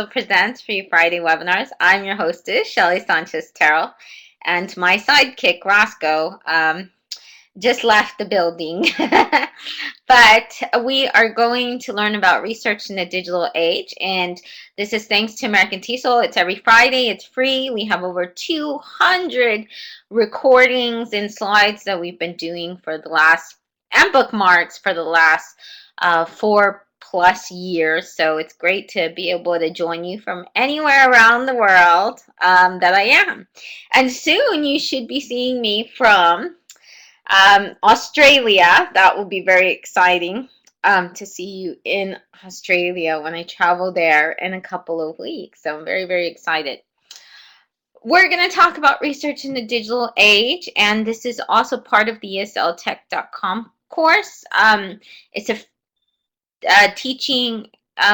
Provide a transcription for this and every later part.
Presents Free Friday webinars. I'm your hostess, Shelly Sanchez Terrell, and my sidekick, Roscoe, just left the building. But we are going to learn about research in the digital age, and this is thanks to American TESOL. It's every Friday. It's free. We have over 200 recordings and slides that we've been doing for the last, and bookmarks for the last 4+ years. So it's great to be able to join you from anywhere around the world that I am. And soon you should be seeing me from Australia. That will be very exciting to see you in Australia when I travel there in a couple of weeks. So I'm very, very excited. We're going to talk about research in the digital age, and this is also part of the esltech.com course. It's a teaching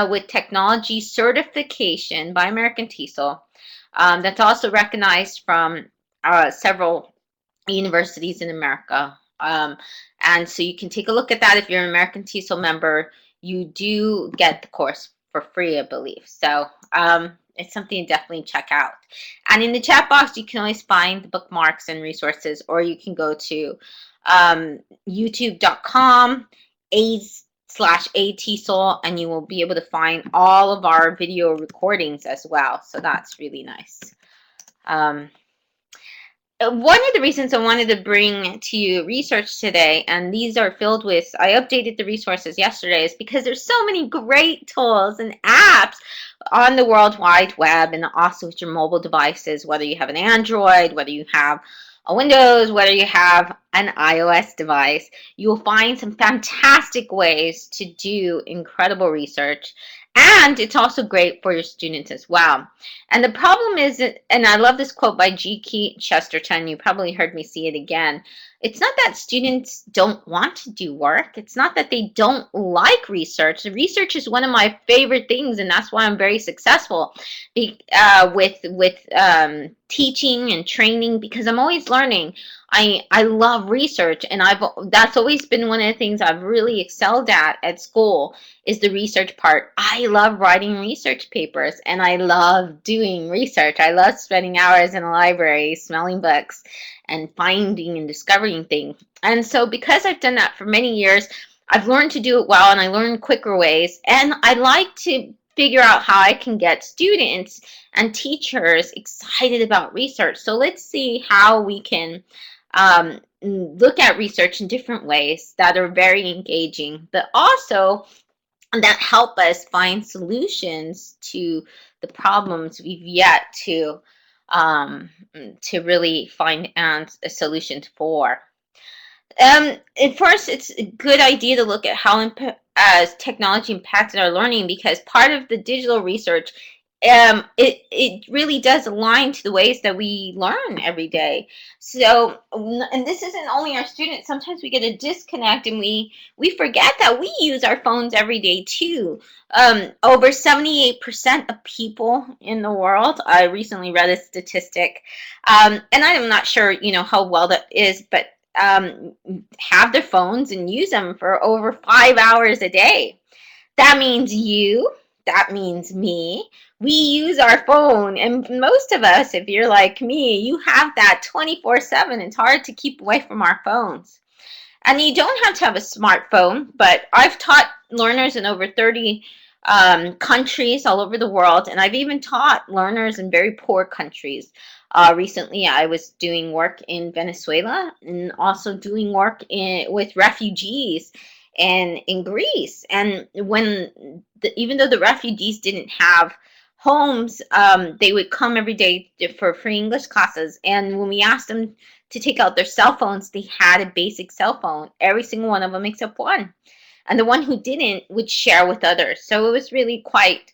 with technology certification by American TESOL that's also recognized from several universities in America. And so you can take a look at that. If you're an American TESOL member, you do get the course for free, I believe. So it's something to definitely check out. And in the chat box, you can always find the bookmarks and resources, or you can go to youtube.com/atesol, and you will be able to find all of our video recordings as well. So that's really nice. One of the reasons I wanted to bring to you research today, and these are filled with, I updated the resources yesterday, is because there's so many great tools and apps on the World Wide Web, and also with your mobile devices, whether you have an Android, whether you have a Windows, whether you have an iOS device. You will find some fantastic ways to do incredible research. And it's also great for your students as well. And the problem is, and I love this quote by G. Chesterton, you probably heard me see it again, it's not that students don't want to do work. It's not that they don't like research. Research is one of my favorite things, and that's why I'm very successful with teaching and training, because I'm always learning. I love research, and that's always been one of the things I've really excelled at school, is the research part. I love writing research papers, and I love doing research. I love spending hours in a library smelling books and finding and discovering things. And so because I've done that for many years, I've learned to do it well, and I learned quicker ways, and I like to figure out how I can get students and teachers excited about research. So let's see how we can look at research in different ways that are very engaging, but also that help us find solutions to the problems we've yet to really find solutions for. At first, it's a good idea to look at how technology impacted our learning, because part of the digital research, it really does align to the ways that we learn every day. So, and this isn't only our students. Sometimes we get a disconnect, and we forget that we use our phones every day too. Over 78% of people in the world, I recently read a statistic, and I'm not sure, how well that is, but have their phones and use them for over 5 hours a day. That means that means me. We use our phone, and most of us, if you're like me, you have that 24/7. It's hard to keep away from our phones. And you don't have to have a smartphone, but I've taught learners in over 30 countries all over the world, and I've even taught learners in very poor countries. Recently, I was doing work in Venezuela, and also doing work with refugees and in Greece. And even though the refugees didn't have homes, they would come every day for free English classes. And when we asked them to take out their cell phones, they had a basic cell phone, every single one of them except one. And the one who didn't would share with others. So it was really quite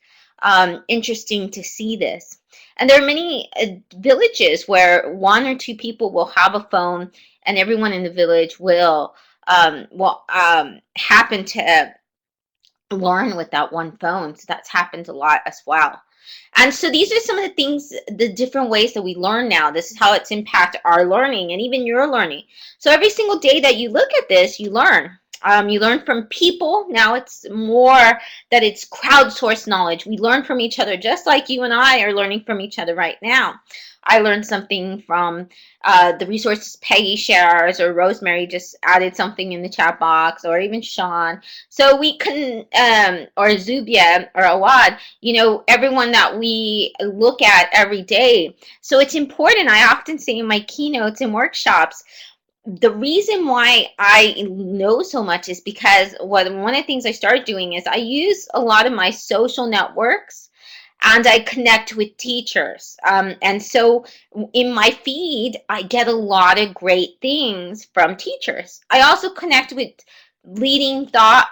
interesting to see this. And there are many villages where 1 or 2 people will have a phone, and everyone in the village will happen to learn with that one phone. So that's happened a lot as well. And so these are some of the things, the different ways that we learn now. This is how it's impacted our learning and even your learning. So every single day that you look at this, you learn. You learn from people. Now it's more that it's crowdsourced knowledge. We learn from each other, just like you and I are learning from each other right now. I learned something from the resources Peggy shares, or Rosemary just added something in the chat box, or even Sean. So we can, or Zubia or Awad, everyone that we look at every day. So it's important. I often say in my keynotes and workshops, the reason why I know so much is because one of the things I started doing is I use a lot of my social networks, and I connect with teachers. And so in my feed, I get a lot of great things from teachers. I also connect with leading thought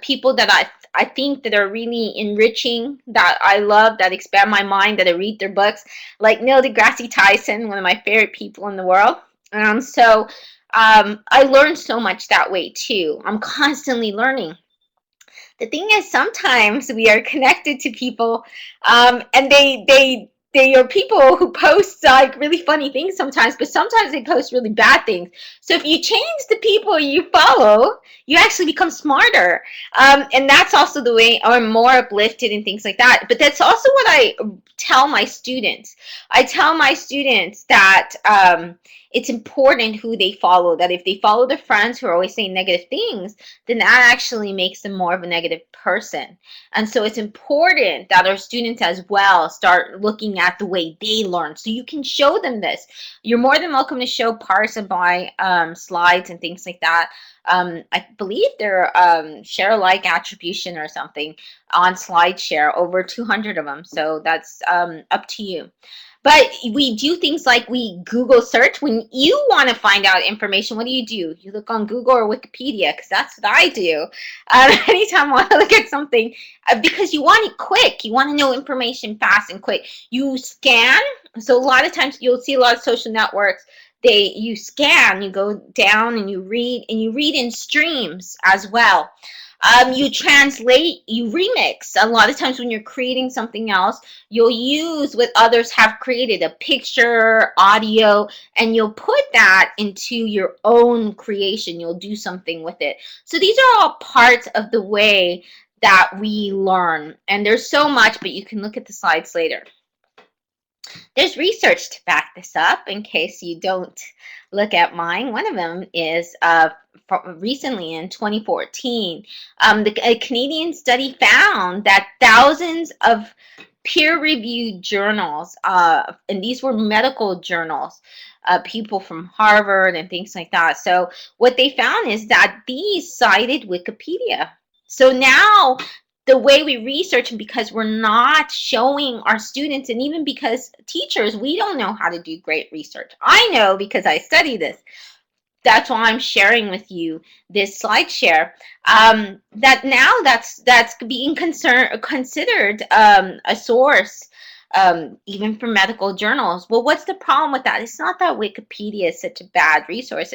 people that I think that are really enriching, that I love, that expand my mind, that I read their books, like Neil deGrasse Tyson, one of my favorite people in the world. So I learned so much that way too. I'm constantly learning. The thing is, sometimes we are connected to people, and they are people who post like really funny things sometimes, but sometimes they post really bad things. So if you change the people you follow, you actually become smarter, and that's also the way, or more uplifted and things like that. But that's also what I tell my students. I tell my students that it's important who they follow, that if they follow their friends who are always saying negative things, then that actually makes them more of a negative person. And so it's important that our students as well start looking at the way they learn. So you can show them this. You're more than welcome to show parts of my slides and things like that. I believe they're share alike attribution or something on SlideShare, over 200 of them. So that's up to you. But we do things like we Google search. When you want to find out information, what do? You look on Google or Wikipedia, because that's what I do. Anytime I want to look at something, because you want it quick. You want to know information fast and quick. You scan. So a lot of times you'll see a lot of social networks, you scan, you go down and you read in streams as well. You translate, you remix. A lot of times when you're creating something else, you'll use what others have created, a picture, audio, and you'll put that into your own creation. You'll do something with it. So these are all parts of the way that we learn. And there's so much, but you can look at the slides later. There's research to back this up in case you don't look at mine. One of them is recently in 2014, a Canadian study found that thousands of peer-reviewed journals, and these were medical journals, people from Harvard and things like that. So what they found is that these cited Wikipedia. So now the way we research, and because we're not showing our students, and even because teachers, we don't know how to do great research. I know because I study this. That's why I'm sharing with you this SlideShare. That now that's being considered a source, even for medical journals. Well, what's the problem with that? It's not that Wikipedia is such a bad resource.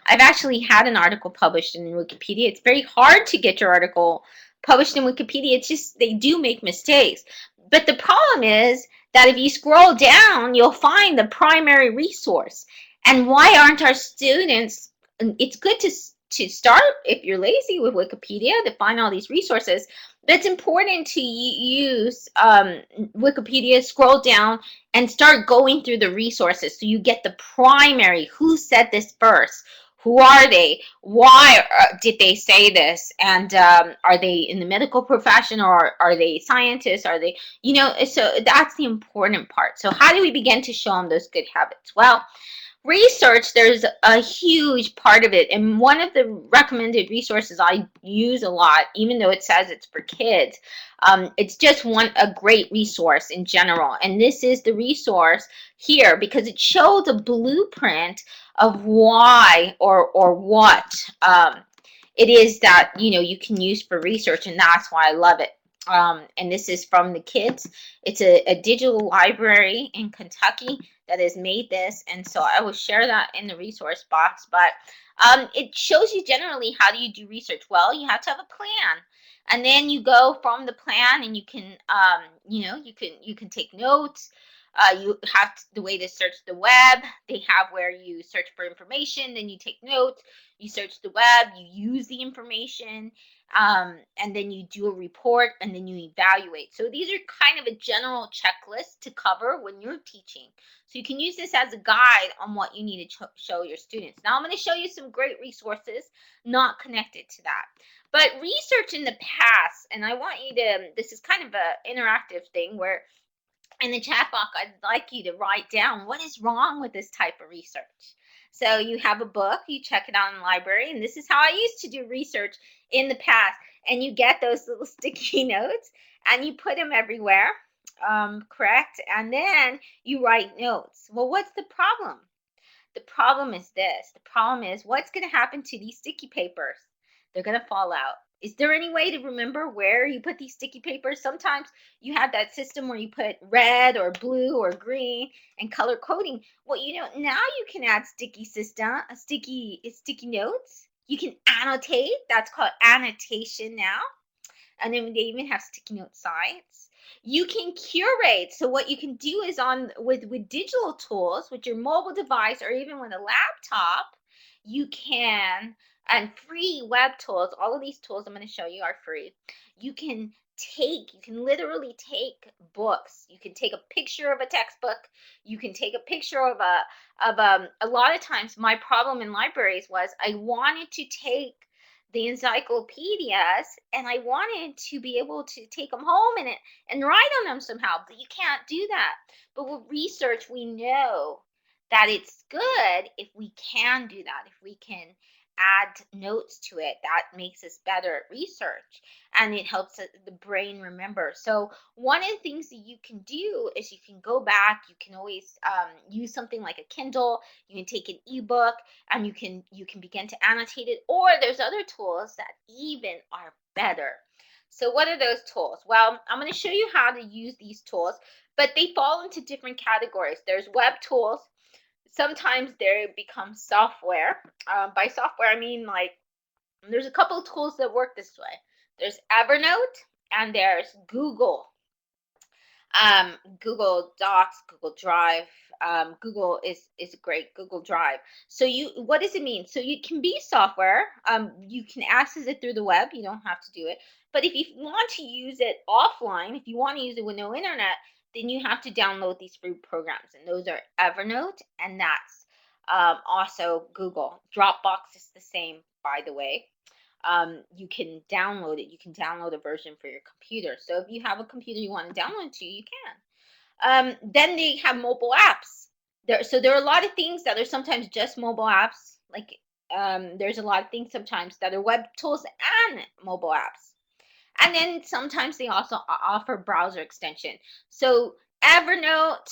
I've actually had an article published in Wikipedia. It's very hard to get your article published in Wikipedia. It's just they do make mistakes. But the problem is that if you scroll down, you'll find the primary resource. And why aren't our students? It's good to start, if you're lazy, with Wikipedia to find all these resources. But it's important to use Wikipedia, scroll down, and start going through the resources so you get the primary. Who said this first? Who are they? Why did they say this? And are they in the medical profession, or are they scientists? Are they, so that's the important part. So how do we begin to show them those good habits? Well, research, there's a huge part of it, and one of the recommended resources I use a lot, even though it says it's for kids, it's just a great resource in general, and this is the resource here because it shows a blueprint of why or what it is that you can use for research, and that's why I love it. And this is from the kids. It's a digital library in Kentucky that has made this, and so I will share that in the resource box. But it shows you generally how do you do research. Well, you have to have a plan, and then you go from the plan, and you can you can take notes. You have the way to search the web. They have where you search for information, then you take notes. You search the web, you use the information, and then you do a report, and then you evaluate. So these are kind of a general checklist to cover when you're teaching. So you can use this as a guide on what you need to show your students. Now I'm going to show you some great resources not connected to that. But research in the past, and I want you to, this is kind of an interactive thing where in the chat box, I'd like you to write down what is wrong with this type of research. So you have a book, you check it out in the library, and this is how I used to do research in the past. And you get those little sticky notes and you put them everywhere, correct? And then you write notes. Well, what's the problem? The problem is this. The problem is what's going to happen to these sticky papers? They're going to fall out. Is there any way to remember where you put these sticky papers? Sometimes you have that system where you put red or blue or green and color coding. Well, you know, now you can add sticky notes. You can annotate. That's called annotation now. And then they even have sticky note sites. You can curate. So what you can do is with digital tools, with your mobile device or even with a laptop, you can, and free web tools, all of these tools I'm going to show you are free. You can literally take books. You can take a picture of a textbook. You can take a picture of a lot of times my problem in libraries was I wanted to take the encyclopedias and I wanted to be able to take them home and write on them somehow, but you can't do that. But with research, we know that it's good if we can do that, if we can add notes to it. That makes us better at research and it helps the brain remember. So one of the things that you can do is you can go back. You can always use something like a Kindle. You can take an ebook and you can begin to annotate it, or there's other tools that even are better. So what are those tools? Well, I'm going to show you how to use these tools, but they fall into different categories. There's web tools. Sometimes they become software. By software, I mean like there's a couple of tools that work this way. There's Evernote and there's Google. Google Docs, Google Drive. Google is great. Google Drive. So what does it mean? So you can be software. You can access it through the web. You don't have to do it. But if you want to use it offline, if you want to use it with no internet, then you have to download these free programs, and those are Evernote, and that's also Google. Dropbox is the same, by the way. You can download it. You can download a version for your computer. So if you have a computer you want to download to, you can. Then they have mobile apps. So there are a lot of things that are sometimes just mobile apps. Like there's a lot of things sometimes that are web tools and mobile apps. And then sometimes they also offer browser extension. So Evernote,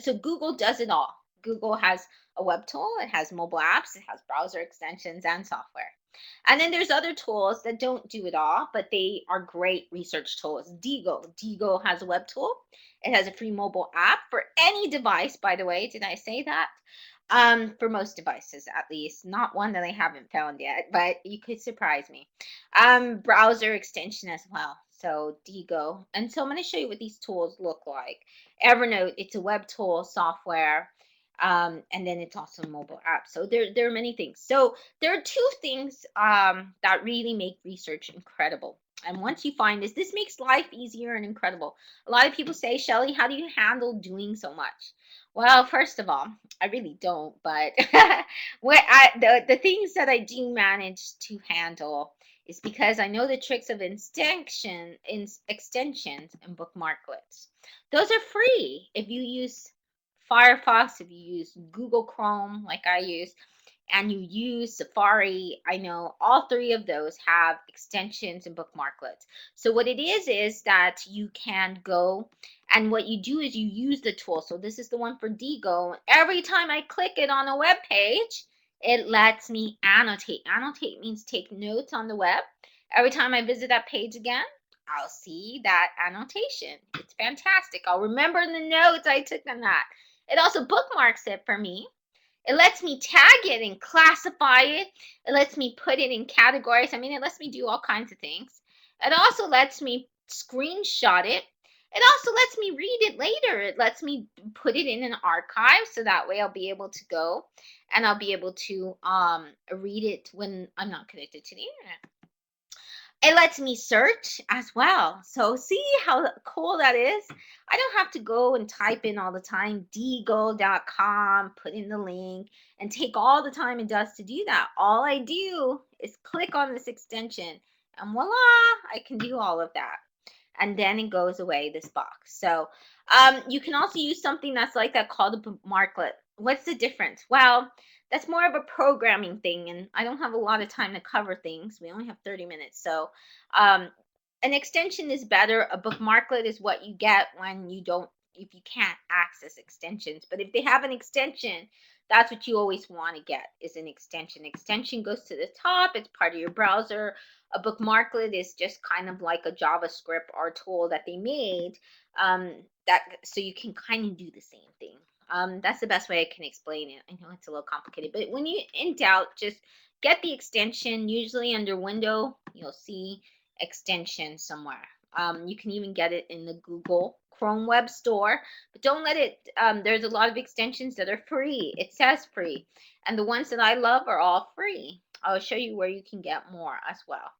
so Google does it all. Google has a web tool, it has mobile apps, it has browser extensions and software. And then there's other tools that don't do it all, but they are great research tools. Diigo has a web tool. It has a free mobile app for any device, by the way. Did I say that? For most devices, at least. Not one that I haven't found yet, but you could surprise me. Browser extension as well. So Diigo. And so I'm going to show you what these tools look like. Evernote, it's a web tool software. And then it's also a mobile app. So there are many things. So there are two things that really make research incredible. And once you find this makes life easier and incredible. A lot of people say, Shelly, how do you handle doing so much? Well, first of all, I really don't, but the things that I do manage to handle is because I know the tricks of extensions and bookmarklets. Those are free if you use Firefox, if you use Google Chrome like I use, and you use Safari. I know all three of those have extensions and bookmarklets. So what it is that you can go, and what you do is you use the tool. So this is the one for Diigo. Every time I click it on a web page, it lets me annotate. Annotate means take notes on the web. Every time I visit that page again, I'll see that annotation. It's fantastic. I'll remember the notes I took on that. It also bookmarks it for me. It lets me tag it and classify it. It lets me put it in categories. I mean, it lets me do all kinds of things. It also lets me screenshot it. It also lets me read it later. It lets me put it in an archive, so that way I'll be able to go and I'll be able to read it when I'm not connected to the internet. It lets me search as well. So see how cool that is? I don't have to go and type in all the time deagle.com, put in the link, and take all the time it does to do that. All I do is click on this extension, and voila, I can do all of that. And then it goes away, this box. So you can also use something that's like that called a bookmarklet. What's the difference? Well, that's more of a programming thing, and I don't have a lot of time to cover things. We only have 30 minutes. So um, an extension is better. A bookmarklet is what you get when you don't, if you can't access extensions. But if they have an extension, that's what you always want to get, is an extension. Extension goes to the top. It's part of your browser. A bookmarklet is just kind of like a JavaScript or tool that they made, that so you can kind of do the same thing. That's the best way I can explain it. I know it's a little complicated, but when you in doubt, just get the extension. Usually under Window, you'll see extension somewhere. You can even get it in the Google Chrome Web Store, but don't let it. There's a lot of extensions that are free. It says free, and the ones that I love are all free. I'll show you where you can get more as well.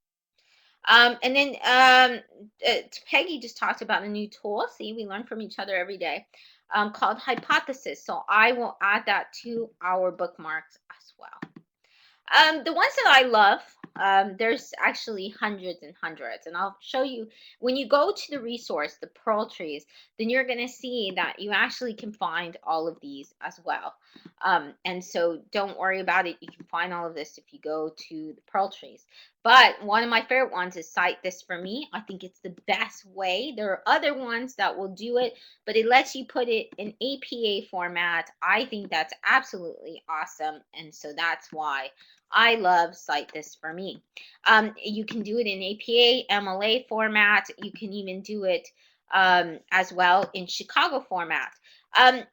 And then Peggy just talked about a new tool. See, we learn from each other every day, called Hypothesis. So I will add that to our bookmarks as well. The ones that I love, there's actually hundreds and hundreds, and I'll show you when you go to the resource, the Pearl Trees, then you're going to see that you actually can find all of these as well. And so don't worry about it. You can find all of this if you go to the Pearl Trees. But one of my favorite ones is Cite This For Me. I think it's the best way. There are other ones that will do it, but it lets you put it in APA format. I think that's absolutely awesome, and so that's why I love Cite This For Me. You can do it in APA, MLA format. You can even do it as well in Chicago format.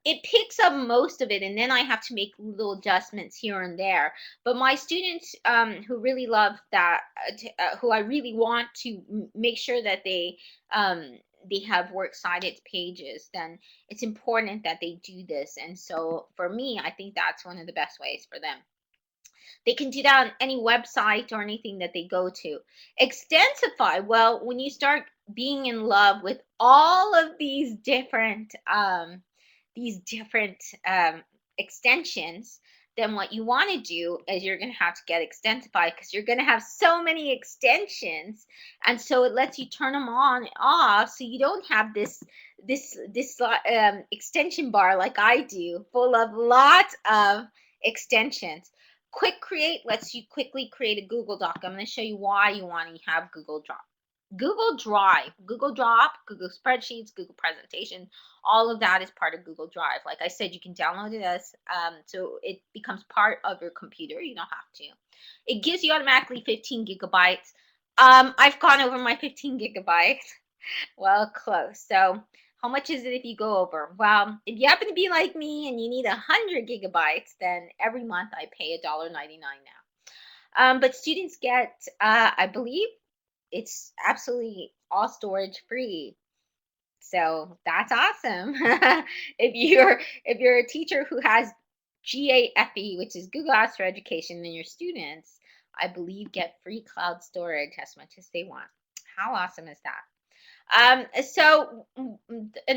It picks up most of it, and then I have to make little adjustments here and there. But my students who really love that, who I really want to make sure that they have works cited pages, then it's important that they do this. And so for me, I think that's one of the best ways for them. They can do that on any website or anything that they go to. Extensify, well, when you start being in love with all of these different extensions, then what you want to do is you're going to have to get Extensify, because you're going to have so many extensions, and so it lets you turn them on and off, so you don't have this extension bar like I do, full of lots of extensions. Quick Create lets you quickly create a Google Doc. I'm going to show you why you want to have Google Drive. Google Drive, Google Drop, Google Spreadsheets, Google Presentation, all of that is part of Google Drive. Like I said, you can download it as, so it becomes part of your computer. You don't have to. It gives you automatically 15 gigabytes. I've gone over my 15 gigabytes. Well, close. So how much is it if you go over? Well, if you happen to be like me and you need 100 gigabytes, then every month I pay $1.99 now. But students get, I believe, it's absolutely all storage free. So that's awesome. if you're a teacher who has GAFE, which is Google Apps for Education, then your students, I believe, get free cloud storage as much as they want. How awesome is that? And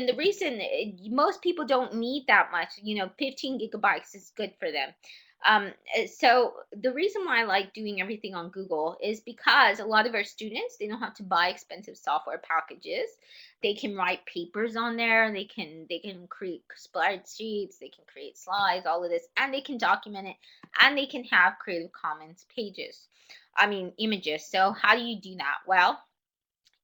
the reason most people don't need that much, 15 gigabytes is good for them. So the reason why I like doing everything on Google is because a lot of our students, they don't have to buy expensive software packages. They can write papers on there. They can create spreadsheets. They can create slides, all of this, and they can document it, and they can have Creative Commons pages. I mean, images. So how do you do that? Well,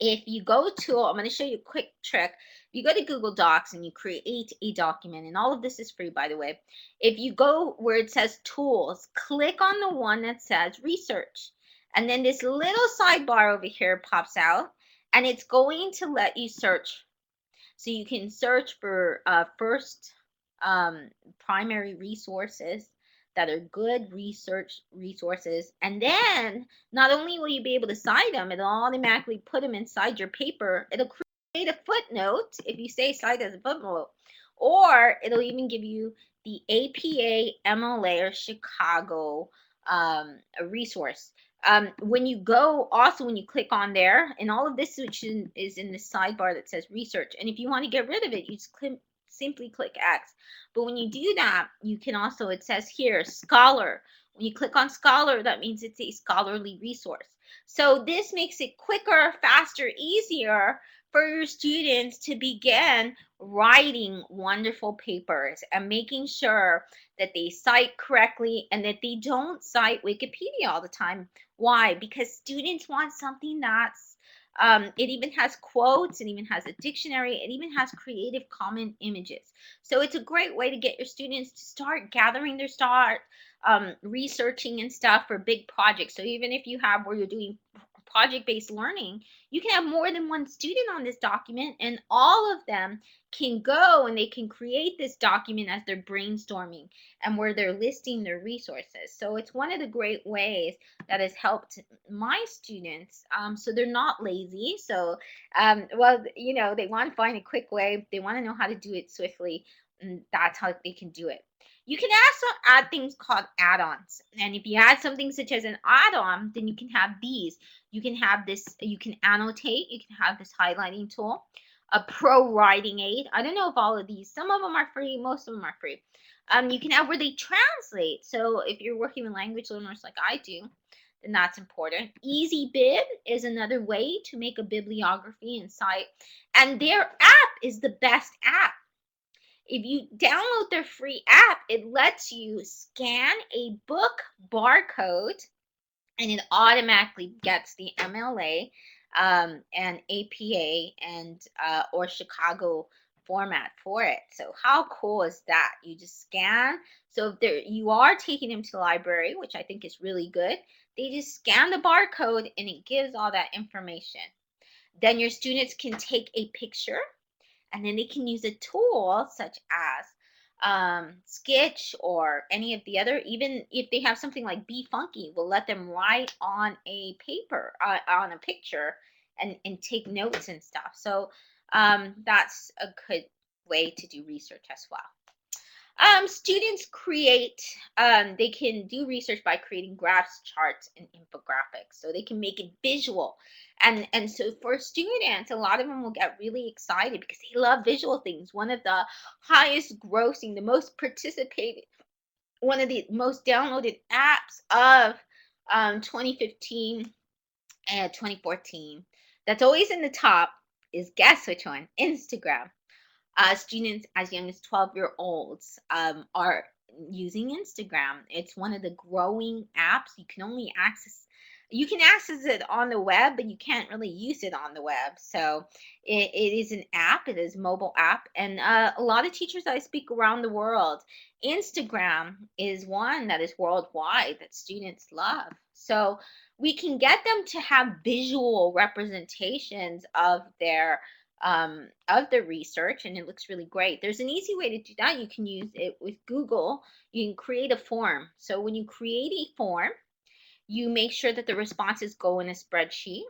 if you go to, I'm going to show you a quick trick. You go to Google Docs and you create a document, and all of this is free, by the way. If you go where it says Tools, click on the one that says Research, and then this little sidebar over here pops out, and it's going to let you search. So you can search for first primary resources that are good research resources, and then not only will you be able to cite them, it'll automatically put them inside your paper. It'll create a footnote if you say cite as a footnote, or it'll even give you the APA, MLA, or Chicago a resource. When you go, also when you click on there, and all of this which is in the sidebar that says research, and if you want to get rid of it, you just simply click X. But when you do that, you can also, it says here, Scholar. When you click on Scholar, that means it's a scholarly resource. So this makes it quicker, faster, easier for your students to begin writing wonderful papers and making sure that they cite correctly and that they don't cite Wikipedia all the time. Why? Because students want something that's it even has quotes, it even has a dictionary, it even has Creative Commons images. So it's a great way to get your students to start gathering their start researching and stuff for big projects. So even if you have where you're doing project-based learning, you can have more than one student on this document, and all of them can go and they can create this document as they're brainstorming and where they're listing their resources. So it's one of the great ways that has helped my students. So they're not lazy. So, well, you know, they want to find a quick way. They want to know how to do it swiftly, and that's how they can do it. You can also add things called add-ons. And if you add something such as an add-on, then you can have these. You can have this, you can annotate, you can have this highlighting tool, a pro writing aid. I don't know if all of these, some of them are free, most of them are free. You can have where they translate. So if you're working with language learners like I do, then that's important. EasyBib is another way to make a bibliography and cite. And their app is the best app. If you download their free app, it lets you scan a book barcode and it automatically gets the MLA and APA and or Chicago format for it. So how cool is that? You just scan. So if there you are taking them to the library, which I think is really good, they just scan the barcode and it gives all that information. Then your students can take a picture and then they can use a tool such as Sketch or any of the other, even if they have something like Be Funky, will let them write on a paper, on a picture, and take notes and stuff. So that's a good way to do research as well. Students create, they can do research by creating graphs, charts, and infographics. So they can make it visual. And so for students, a lot of them will get really excited because they love visual things. One of the highest grossing, the most participated, one of the most downloaded apps of 2015 and 2014, that's always in the top is, guess which one? Instagram. Students as young as 12-year-olds are using Instagram. It's one of the growing apps. You can access it on the web, but you can't really use it on the web. So it is an app. It is a mobile app. And a lot of teachers I speak around the world, Instagram is one that is worldwide that students love. So we can get them to have visual representations of the research, and it looks really great. There's an easy way to do that. You can use it with Google. You can create a form. So when you create a form, you make sure that the responses go in a spreadsheet.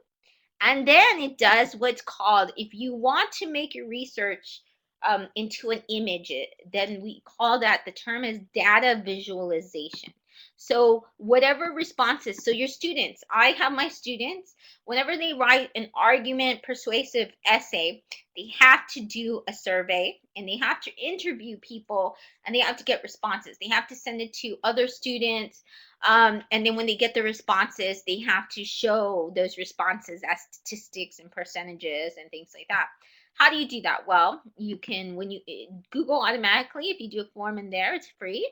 And then it does what's called, if you want to make your research into an image, then we call that, the term is data visualization. So whatever responses, so your students, I have my students, whenever they write an argument persuasive essay, they have to do a survey and they have to interview people and they have to get responses. They have to send it to other students. And then when they get the responses, they have to show those responses as statistics and percentages and things like that. How do you do that? Well, you can, when you Google automatically, if you do a form in there, it's free.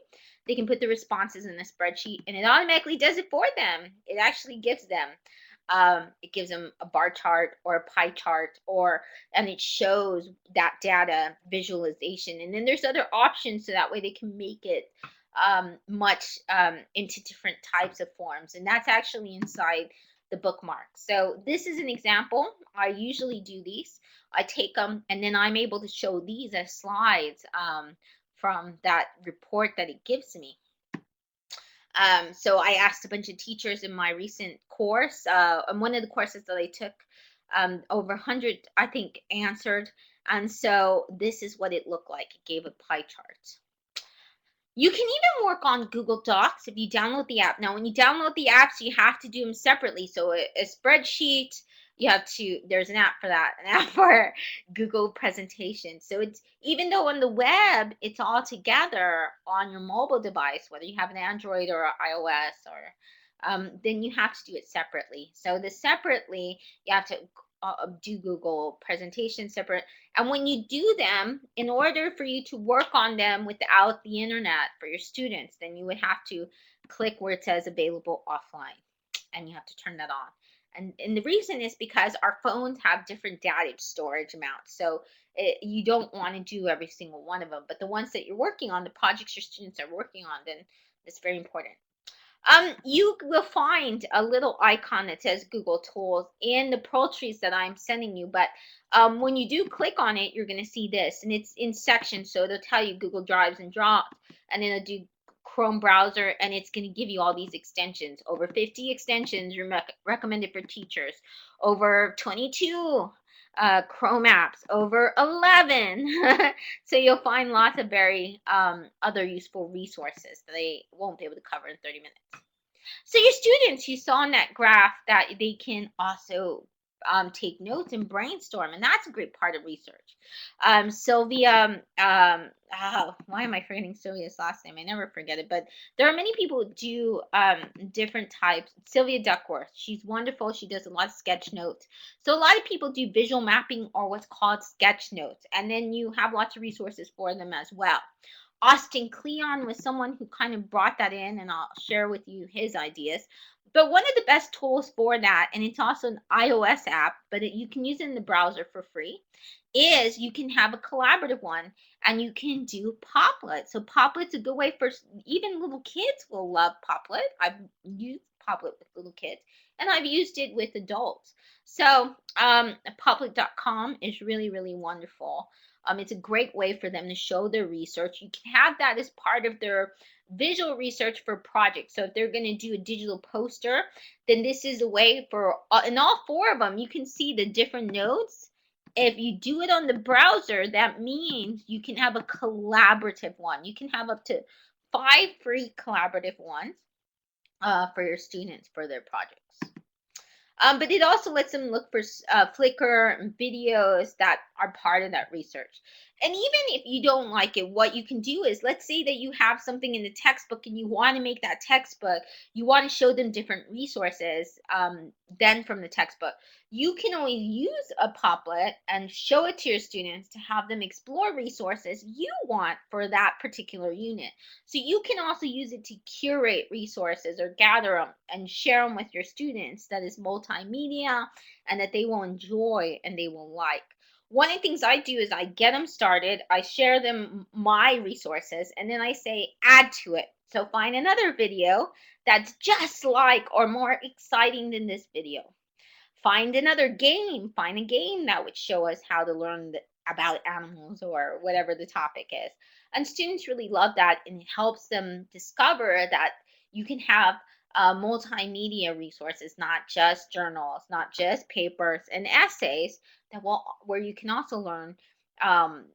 They can put the responses in a spreadsheet and it automatically does it for them. It actually gives them. It gives them a bar chart or a pie chart, and it shows that data visualization. And then there's other options so that way they can make it much into different types of forms, and that's actually inside the bookmark. So this is an example. I usually do these. I take them and then I'm able to show these as slides from that report that it gives me. So I asked a bunch of teachers in my recent course, and one of the courses that I took over 100, I think, answered. And so this is what it looked like. It gave a pie chart. You can even work on Google Docs if you download the app. Now, when you download the apps, you have to do them separately. So a spreadsheet, you have to, there's an app for that, an app for Google presentation. So it's, even though on the web, it's all together on your mobile device, whether you have an Android or iOS, or then you have to do it separately. So the separately, you have to do Google presentation separate. And when you do them, in order for you to work on them without the internet for your students, then you would have to click where it says available offline, and you have to turn that on. And the reason is because our phones have different data storage amounts. So you don't want to do every single one of them, but the ones that you're working on, the projects your students are working on, then it's very important. You will find a little icon that says Google Tools in the Pearl trees that I'm sending you, but when you do click on it, you're going to see this, and it's in sections, so it'll tell you Google Drives and Drops, and then it'll do Chrome browser, and it's going to give you all these extensions. Over 50 extensions recommended for teachers, over 22 Chrome apps, over 11. So you'll find lots of very other useful resources that I won't be able to cover in 30 minutes. So your students, you saw in that graph that they can also take notes and brainstorm, and that's a great part of research. Sylvia, oh, why am I forgetting Sylvia's last name? I never forget it, but there are many people who do different types. Sylvia Duckworth, she's wonderful. She does a lot of sketch notes. So a lot of people do visual mapping or what's called sketch notes, and then you have lots of resources for them as well. Austin Kleon was someone who kind of brought that in, and I'll share with you his ideas. But one of the best tools for that, and it's also an iOS app, but you can use it in the browser for free, is you can have a collaborative one, and you can do Poplet. So Poplet's a good way for, even little kids will love Poplet. I've used Poplet with little kids, and I've used it with adults. So Poplet.com is really, really wonderful. It's a great way for them to show their research. You can have that as part of their visual research for projects. So if they're going to do a digital poster, then this is a way for, in all four of them, you can see the different nodes. If you do it on the browser, that means you can have a collaborative one. You can have up to 5 free collaborative ones for your students for their projects. But it also lets them look for Flickr videos that are part of that research. And even if you don't like it, what you can do is, let's say that you have something in the textbook and you want to make that textbook, you want to show them different resources than from the textbook. You can always use a Poplet and show it to your students to have them explore resources you want for that particular unit. So you can also use it to curate resources or gather them and share them with your students that is multimedia and that they will enjoy and they will like. One of the things I do is I get them started, I share them my resources, and then I say add to it. So find another video that's just like or more exciting than this video. Find another game, find a game that would show us how to learn about animals or whatever the topic is. And students really love that, and it helps them discover that you can have multimedia resources, not just journals, not just papers and essays, that will, where you can also learn.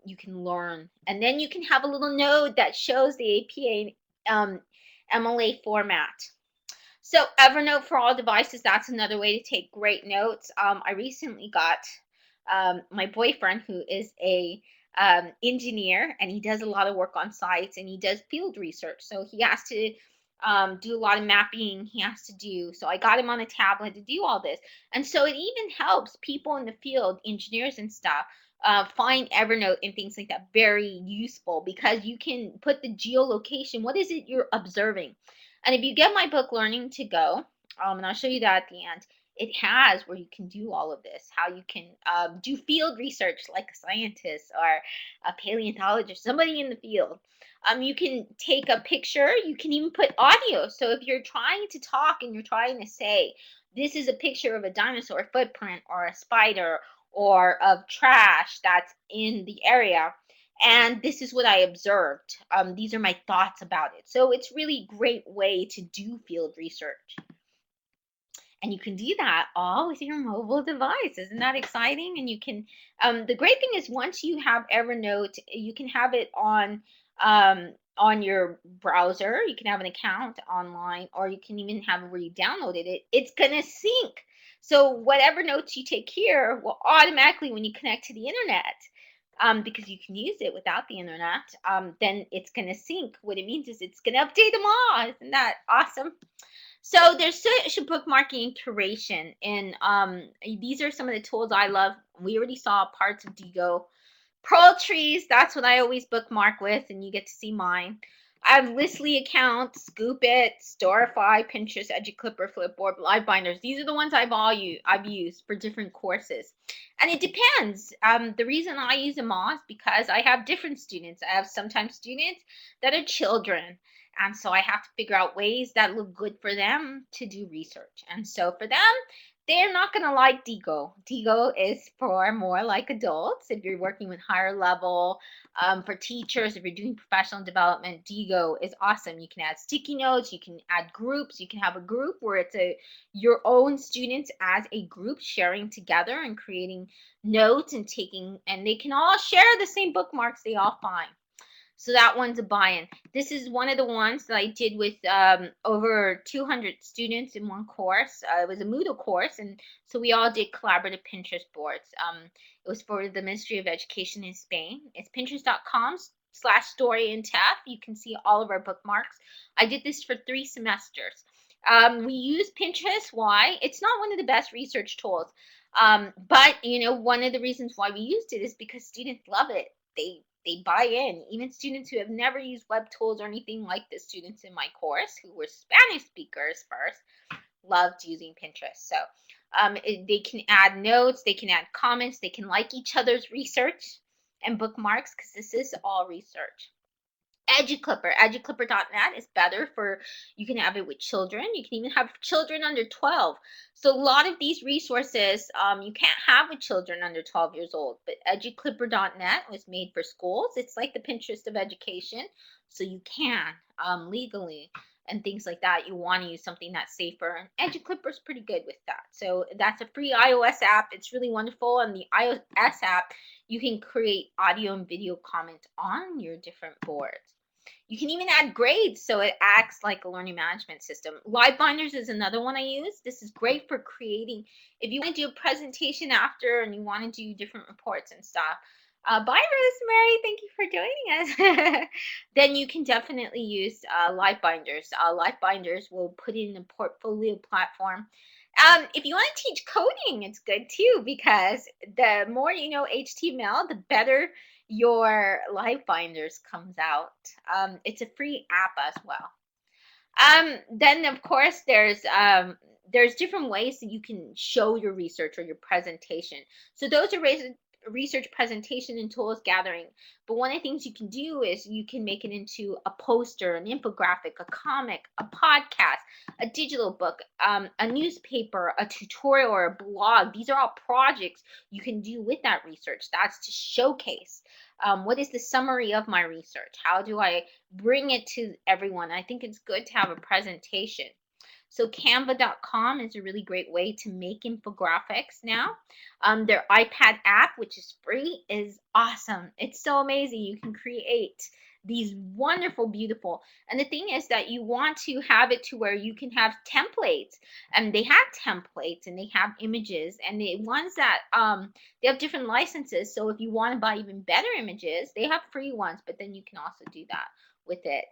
You can learn, and then you can have a little node that shows the APA MLA format. So Evernote for all devices, that's another way to take great notes. I recently got my boyfriend, who is a engineer, and he does a lot of work on sites, and he does field research. So he has to do a lot of mapping. He has to do, so I got him on a tablet to do all this. And so it even helps people in the field, engineers and stuff, find Evernote and things like that very useful, because you can put the geolocation. What is it you're observing? And if you get my book, Learning to Go, and I'll show you that at the end, it has where you can do all of this, how you can do field research like a scientist or a paleontologist, somebody in the field. You can take a picture, you can even put audio. So if you're trying to talk and you're trying to say, this is a picture of a dinosaur footprint or a spider or of trash that's in the area, and this is what I observed. These are my thoughts about it. So it's really a great way to do field research. And you can do that all with your mobile device. Isn't that exciting? And you can, the great thing is once you have Evernote, you can have it on your browser. You can have an account online, or you can even have it where you downloaded it. It's gonna sync. So whatever notes you take here will automatically, when you connect to the internet, because you can use it without the internet, then it's gonna sync. What it means is it's gonna update them all. Isn't that awesome? So there's social bookmarking and curation, and these are some of the tools I love. We already saw parts of Digo. Pearl trees, that's what I always bookmark with, and you get to see mine. I have Listly accounts, Scoop It, Storify, Pinterest, Edgy Clipper, Flipboard, Live Binders. These are the ones I've used for different courses. And it depends. The reason I use them all is because I have different students. I have sometimes students that are children. And so I have to figure out ways that look good for them to do research. And so for them, they're not going to like Digo. Digo is for more like adults. If you're working with higher level, for teachers, if you're doing professional development, Digo is awesome. You can add sticky notes, you can add groups, you can have a group where it's your own students as a group sharing together and creating notes and and they can all share the same bookmarks they all find. So that one's a buy-in. This is one of the ones that I did with over 200 students in one course. It was a Moodle course, and so we all did collaborative Pinterest boards. It was for the Ministry of Education in Spain. It's pinterest.com/story and tef. You can see all of our bookmarks. I did this for 3 semesters. We use Pinterest. Why? It's not one of the best research tools. But one of the reasons why we used it is because students love it. They buy in. Even students who have never used web tools or anything like the students in my course, who were Spanish speakers first, loved using Pinterest. So they can add notes, they can add comments, they can like each other's research and bookmarks, because this is all research. Edgy Clipper, edgyclipper.net is better for, you can have it with children. You can even have children under 12. So a lot of these resources you can't have with children under 12 years old, but edgyclipper.net was made for schools. It's like the Pinterest of education, so you can legally and things like that. You want to use something that's safer, and Edgy Clipper is pretty good with that. So that's a free iOS app. It's really wonderful. On the iOS app, you can create audio and video comments on your different boards. You can even add grades, so it acts like a learning management system. Live Binders is another one I use. This is great for creating, if you want to do a presentation after and you want to do different reports and stuff. Bye, Rosemary. Thank you for joining us. Then you can definitely use Live Binders. Live Binders will put in a portfolio platform. If you want to teach coding, it's good too, because the more you know HTML, the better your Live Binders comes out. It's a free app as well. Then of course there's different ways that you can show your research or your presentation. So those are research presentation and tools gathering. But one of the things you can do is you can make it into a poster, an infographic, a comic, a podcast, a digital book, a newspaper, a tutorial, or a blog. These are all projects you can do with that research. That's to showcase what is the summary of my research? How do I bring it to everyone? I think it's good to have a presentation. So canva.com is a really great way to make infographics now. Their iPad app, which is free, is awesome. It's so amazing. You can create these wonderful, beautiful. And the thing is that you want to have it to where you can have templates. And they have templates and they have images, and the ones that they have different licenses. So if you want to buy even better images, they have free ones, but then you can also do that with it.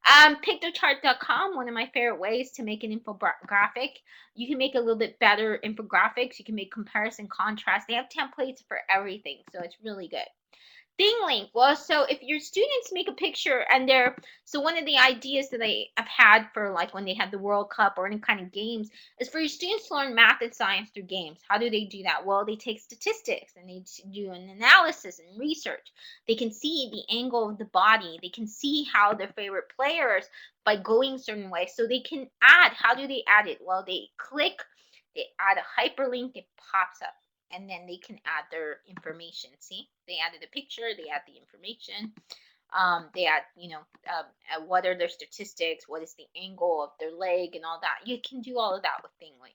Pictochart.com, one of my favorite ways to make an infographic. You can make a little bit better infographics. You can make comparison, contrast. They have templates for everything, so it's really good. ThingLink. Well, so if your students make a picture and so one of the ideas that I have had for like when they had the World Cup or any kind of games is for your students to learn math and science through games. How do they do that? Well, they take statistics and they do an analysis and research. They can see the angle of the body. They can see how their favorite players by going certain ways. So they can add. How do they add it? Well, they click, they add a hyperlink, it pops up, and then they can add their information. See, they added a picture, they add the information. They add, what are their statistics, what is the angle of their leg, and all that. You can do all of that with Thingly.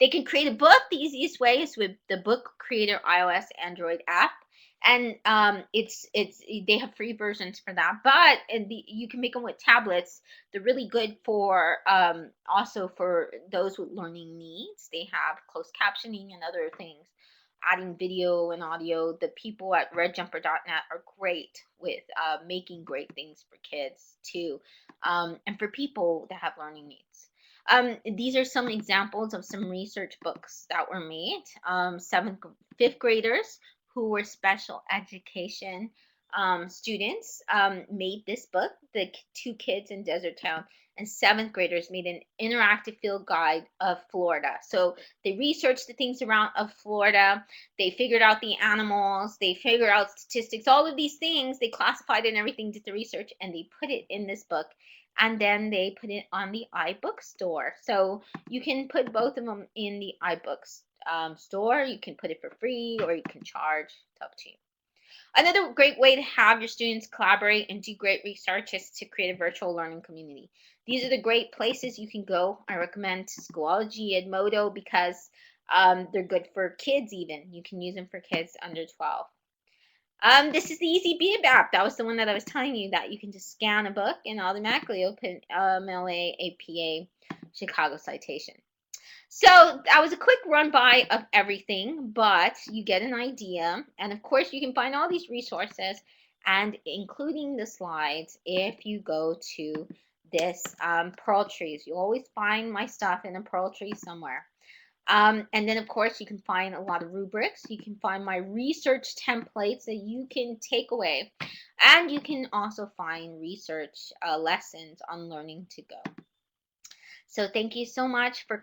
They can create a book. The easiest way is with the Book Creator iOS Android app, and it's they have free versions for that. But you can make them with tablets. They're really good for also for those with learning needs. They have closed captioning and other things, adding video and audio. The people at redjumper.net are great with making great things for kids too, and for people that have learning needs. These are some examples of some research books that were made. Fifth graders who were special education students made this book, The Two Kids in Desert Town, and seventh graders made an interactive field guide of Florida. So they researched the things around of Florida. They figured out the animals. They figured out statistics. All of these things they classified and everything, did the research, and they put it in this book. And then they put it on the iBook store. So you can put both of them in the iBooks store. You can put it for free or you can charge. It's up to you. Another great way to have your students collaborate and do great research is to create a virtual learning community. These are the great places you can go. I recommend Schoology, Edmodo, because they're good for kids even. You can use them for kids under 12. This is the EasyBam app. That was the one that I was telling you, that you can just scan a book and automatically open MLA, APA, Chicago citation. So that was a quick run by of everything, but you get an idea. And of course, you can find all these resources, and including the slides, if you go to this Pearl Trees. You always find my stuff in a Pearl Tree somewhere. And then, of course, you can find a lot of rubrics. You can find my research templates that you can take away. And you can also find research lessons on learning to go. So thank you so much for